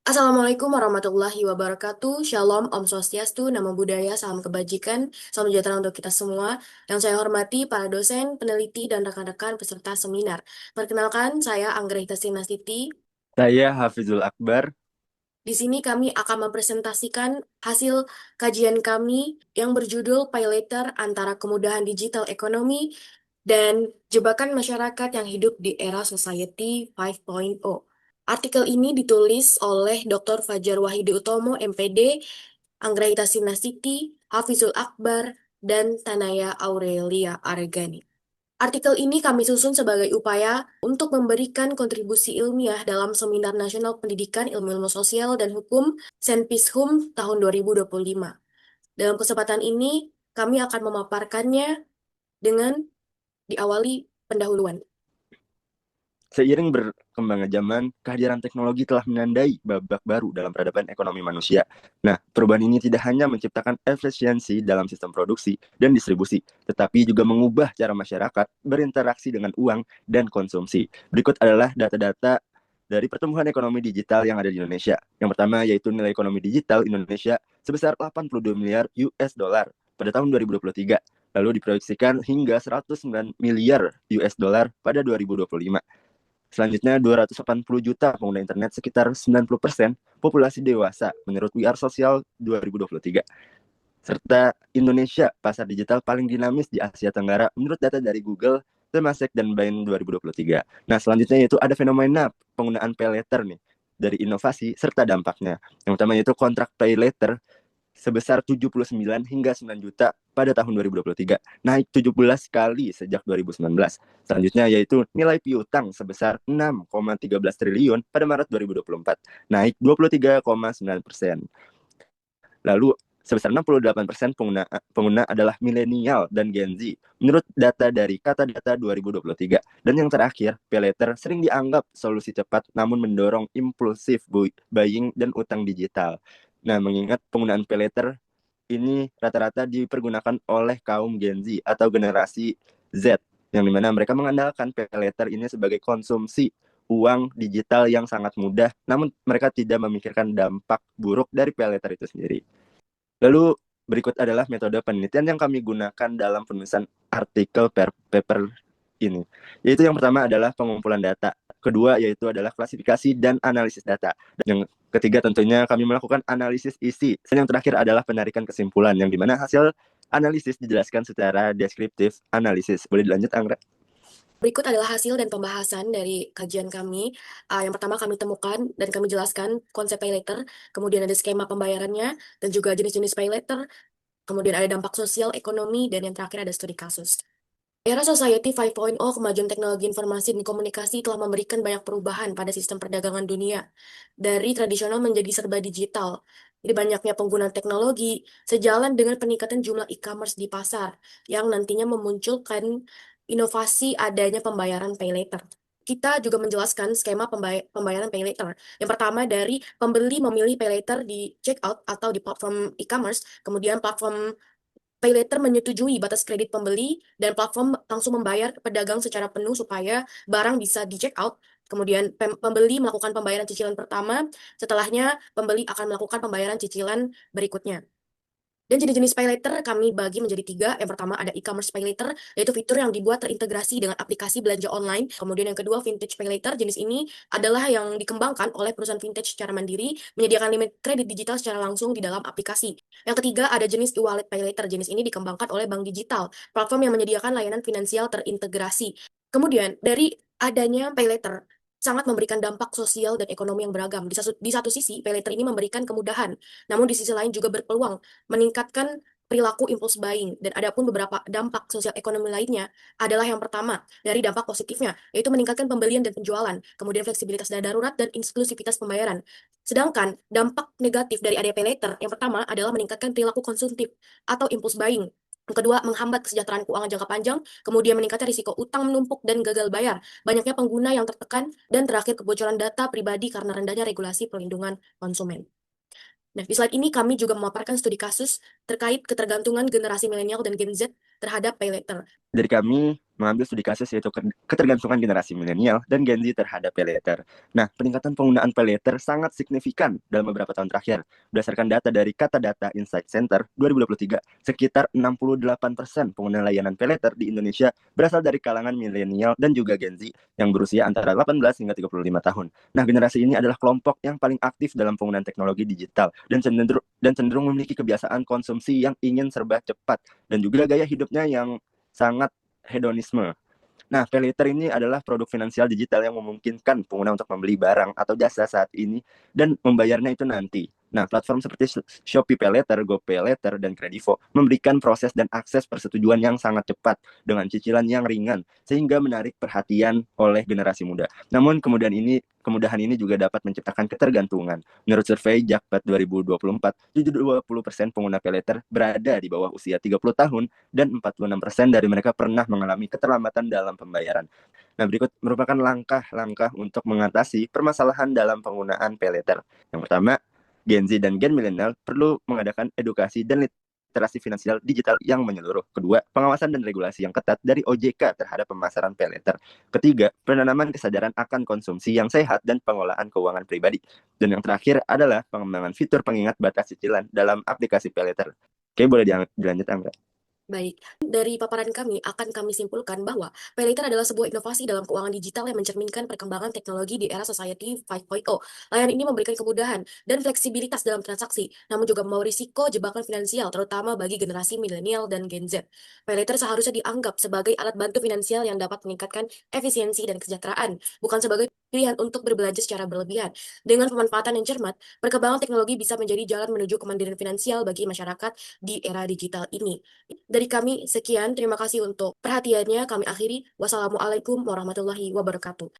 Assalamualaikum warahmatullahi wabarakatuh. Shalom, Om Swastiastu, Namo Buddhaya, Salam Kebajikan, Salam sejahtera untuk kita semua. Yang saya hormati para dosen, peneliti, dan rekan-rekan peserta seminar. Perkenalkan, saya Anggrahita Sinastiti. Saya Hafizul Akbar. Di sini kami akan mempresentasikan hasil kajian kami yang berjudul Pay Later antara kemudahan digital ekonomi dan jebakan masyarakat yang hidup di era Society 5.0. Artikel ini ditulis oleh Dr. Fajar Wahidi Utomo, MPD, Anggraita Sinasiti, Hafizul Akbar, dan Tanaya Aurelia Aregani. Artikel ini kami susun sebagai upaya untuk memberikan kontribusi ilmiah dalam Seminar Nasional Pendidikan Ilmu-Ilmu Sosial dan Hukum Senpishum tahun 2025. Dalam kesempatan ini, kami akan memaparkannya dengan diawali pendahuluan. Seiring berkembangnya zaman, kehadiran teknologi telah menandai babak baru dalam peradaban ekonomi manusia. Nah, perubahan ini tidak hanya menciptakan efisiensi dalam sistem produksi dan distribusi, tetapi juga mengubah cara masyarakat berinteraksi dengan uang dan konsumsi. Berikut adalah data-data dari pertumbuhan ekonomi digital yang ada di Indonesia. Yang pertama yaitu nilai ekonomi digital Indonesia sebesar 82 miliar US dollar pada tahun 2023, lalu diproyeksikan hingga 109 miliar US dollar pada 2025. Selanjutnya, 280 juta pengguna internet, sekitar 90% populasi dewasa menurut We Are Social 2023. Serta Indonesia, pasar digital paling dinamis di Asia Tenggara menurut data dari Google, Temasek, dan Bain 2023. Nah, selanjutnya yaitu ada fenomena penggunaan pay later nih, dari inovasi serta dampaknya. Yang pertama yaitu kontrak pay later sebesar 79 hingga 9 juta pada tahun 2023, naik 17 kali sejak 2019. Selanjutnya yaitu nilai piutang sebesar 6,13 triliun pada Maret 2024, naik 23,9%. Lalu sebesar 68% pengguna adalah milenial dan Gen Z menurut data dari Kata Data 2023. Dan yang terakhir, pay later sering dianggap solusi cepat namun mendorong impulsif buying dan utang digital. Nah, mengingat penggunaan pay later ini rata-rata dipergunakan oleh kaum Gen Z atau generasi Z, yang dimana mereka mengandalkan pay later ini sebagai konsumsi uang digital yang sangat mudah, namun mereka tidak memikirkan dampak buruk dari pay later itu sendiri. Lalu berikut adalah metode penelitian yang kami gunakan dalam penulisan artikel paper ini. Yaitu yang pertama adalah pengumpulan data. Kedua yaitu adalah klasifikasi dan analisis data. Dan yang ketiga tentunya kami melakukan analisis isi. Dan yang terakhir adalah penarikan kesimpulan, yang dimana hasil analisis dijelaskan secara deskriptif analisis. Boleh dilanjut, Anggra? Berikut adalah hasil dan pembahasan dari kajian kami. Yang pertama kami temukan dan kami jelaskan konsep pay later, kemudian ada skema pembayarannya, dan juga jenis-jenis pay later, kemudian ada dampak sosial, ekonomi, dan yang terakhir ada studi kasus. Era Society 5.0, kemajuan teknologi informasi dan komunikasi telah memberikan banyak perubahan pada sistem perdagangan dunia. Dari tradisional menjadi serba digital. Jadi banyaknya penggunaan teknologi sejalan dengan peningkatan jumlah e-commerce di pasar yang nantinya memunculkan inovasi adanya pembayaran pay later. Kita juga menjelaskan skema pembayaran pay later. Yang pertama dari pembeli memilih pay later di checkout atau di platform e-commerce, kemudian platform pay later menyetujui batas kredit pembeli dan platform langsung membayar ke pedagang secara penuh supaya barang bisa di check out. Kemudian pembeli melakukan pembayaran cicilan pertama, setelahnya pembeli akan melakukan pembayaran cicilan berikutnya. Dan jenis-jenis pay later kami bagi menjadi tiga. Yang pertama ada e-commerce pay later, yaitu fitur yang dibuat terintegrasi dengan aplikasi belanja online. Kemudian yang kedua vintage pay later, jenis ini adalah yang dikembangkan oleh perusahaan vintage secara mandiri, menyediakan limit kredit digital secara langsung di dalam aplikasi. Yang ketiga ada jenis e-wallet pay later, jenis ini dikembangkan oleh bank digital, platform yang menyediakan layanan finansial terintegrasi. Kemudian dari adanya pay later, sangat memberikan dampak sosial dan ekonomi yang beragam. Di satu sisi, pay later ini memberikan kemudahan, namun di sisi lain juga berpeluang meningkatkan perilaku impulse buying. Dan ada pun beberapa dampak sosial ekonomi lainnya adalah yang pertama, dari dampak positifnya, yaitu meningkatkan pembelian dan penjualan, kemudian fleksibilitas dana darurat dan inklusivitas pembayaran. Sedangkan dampak negatif dari adanya pay later, yang pertama adalah meningkatkan perilaku konsumtif atau impulse buying. Yang kedua, menghambat kesejahteraan keuangan jangka panjang, kemudian meningkatkan risiko utang menumpuk dan gagal bayar, banyaknya pengguna yang tertekan, dan terakhir kebocoran data pribadi karena rendahnya regulasi perlindungan konsumen. Nah, di slide ini kami juga memaparkan studi kasus terkait ketergantungan generasi milenial dan Gen Z terhadap pay later. Dari kami mengambil studi kasus yaitu ketergantungan generasi milenial dan Gen Z terhadap pay later. Nah, peningkatan penggunaan pay later sangat signifikan dalam beberapa tahun terakhir. Berdasarkan data dari Kata Data Insight Center 2023, sekitar 68% pengguna layanan pay later di Indonesia berasal dari kalangan milenial dan juga Gen Z yang berusia antara 18 hingga 35 tahun. Nah, generasi ini adalah kelompok yang paling aktif dalam penggunaan teknologi digital dan cenderung memiliki kebiasaan konsumsi yang ingin serba cepat dan juga gaya hidupnya yang sangat hedonisme. Nah, pay later ini adalah produk finansial digital yang memungkinkan pengguna untuk membeli barang atau jasa saat ini dan membayarnya itu nanti. Nah, platform seperti Shopee Pay Later, GoPay Later, dan Kredivo memberikan proses dan akses persetujuan yang sangat cepat dengan cicilan yang ringan sehingga menarik perhatian oleh generasi muda. Namun kemudahan ini juga dapat menciptakan ketergantungan. Menurut survei Jakpad 2024, 20% pengguna Pay Later berada di bawah usia 30 tahun dan 46% dari mereka pernah mengalami keterlambatan dalam pembayaran. Nah, berikut merupakan langkah-langkah untuk mengatasi permasalahan dalam penggunaan pay later. Yang pertama, Gen Z dan Gen milenial perlu mengadakan edukasi dan literasi finansial digital yang menyeluruh. Kedua, pengawasan dan regulasi yang ketat dari OJK terhadap pemasaran pay later. Ketiga, penanaman kesadaran akan konsumsi yang sehat dan pengelolaan keuangan pribadi. Dan yang terakhir adalah pengembangan fitur pengingat batas cicilan dalam aplikasi pay later. Oke, boleh dilanjut, Angga. Baik, dari paparan kami akan kami simpulkan bahwa PayLater adalah sebuah inovasi dalam keuangan digital yang mencerminkan perkembangan teknologi di era Society 5.0. Layanan ini memberikan kemudahan dan fleksibilitas dalam transaksi, namun juga membawa risiko jebakan finansial, terutama bagi generasi milenial dan Gen Z. PayLater seharusnya dianggap sebagai alat bantu finansial yang dapat meningkatkan efisiensi dan kesejahteraan, bukan sebagai pilihan untuk berbelanja secara berlebihan. Dengan pemanfaatan yang cermat, perkembangan teknologi bisa menjadi jalan menuju kemandirian finansial bagi masyarakat di era digital ini. Dari kami, sekian. Terima kasih untuk perhatiannya. Kami akhiri. Wassalamualaikum warahmatullahi wabarakatuh.